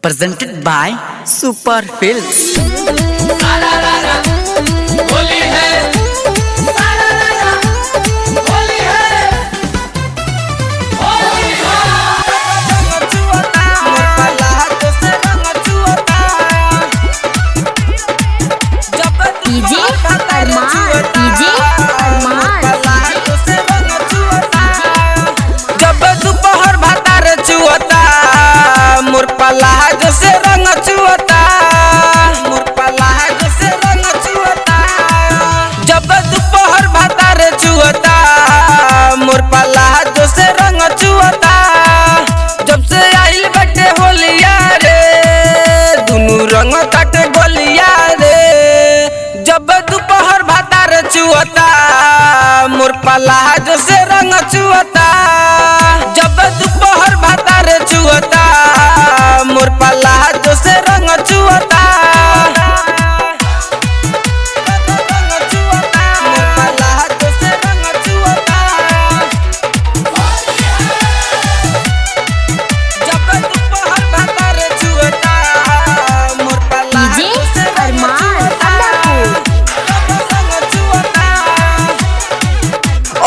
presented by Super Films. Holi है होली है DJ अरमान जब दोपहर भातार चुअता मोर पलाज से रंग चुअता मोर पलाज से रंग चुअता जब दोपहर भातार चुअता मोर पलाज से रंग चुअता जब से आइल बटे होलिया रे दुनु रंग काटे गोलिया रे जब दोपहर भातार चुअता मोर पलाज से रंग चुअता जब दोपहर भातार चुअता मोर पलाज से रंग चुअता मोर पलाज से रंग चुअता जब दोपहर भातार चुअता मोर पलाज डीजे से रंग अरमान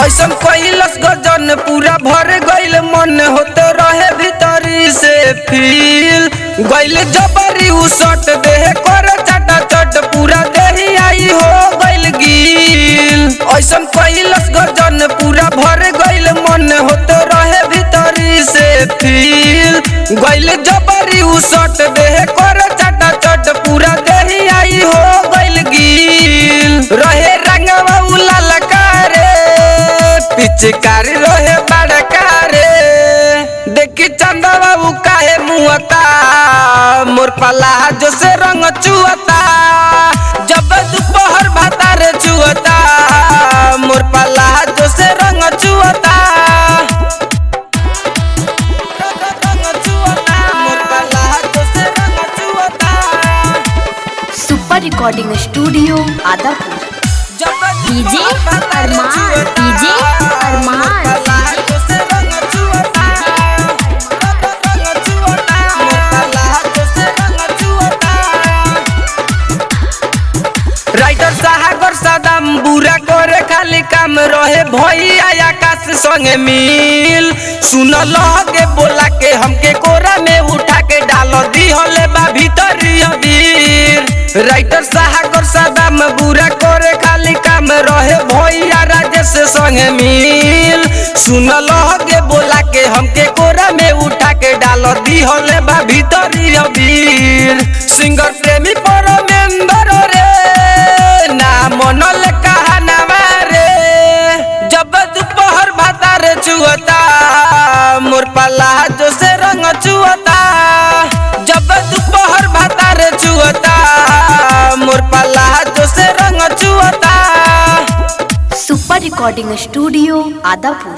ऐसन कैलस गजन पूरा भर गइल मन होते रहे भीतरी से फील गइल जबरी उ सट देह कर चटा चट पूरा देही आई हो गइल गिल ऐसन कैलस गजन पूरा भर गइल मन होते रहे भीतरी से फील गइल जबरी उ सट देह कर चटा चट पूरा देही आई हो गइल गिल रहे रंगवा उलाल कारे पिचकारी रहे बड़का रे देखी चंदा बाबू काहे मुहता मोर पलाज से रंग चुअता जब दोपहर भातार चुअता मोर पलाज से रंग चुअता मोर पलाज से रंग चुअता super recording studio Adapur DJ Arman writer Sagar Saddam बुरा करे खाली काम रहे भैया आकाश संगे मिल सुन लगे बोला के हमके कोरा में उठा के डाल दी हले बा भीतरी वीर राइटर सागर सदाम बुरा करे खाली काम रहे भैया राजेश संगे मिल सुन लगे बोला के हमके कोरा में उठा के डाल दी हले बा भीतरी वीर सिंगर प्रेमी परमेंद्र रे ना मनल कहनावा रे जब दोपहर भातार चुअता मोर पलाज से रंग चुअता जब दोपहर भातार चुअता मोर पलाज से रंग चुअता सुपर रिकॉर्डिंग स्टूडियो आदापुर।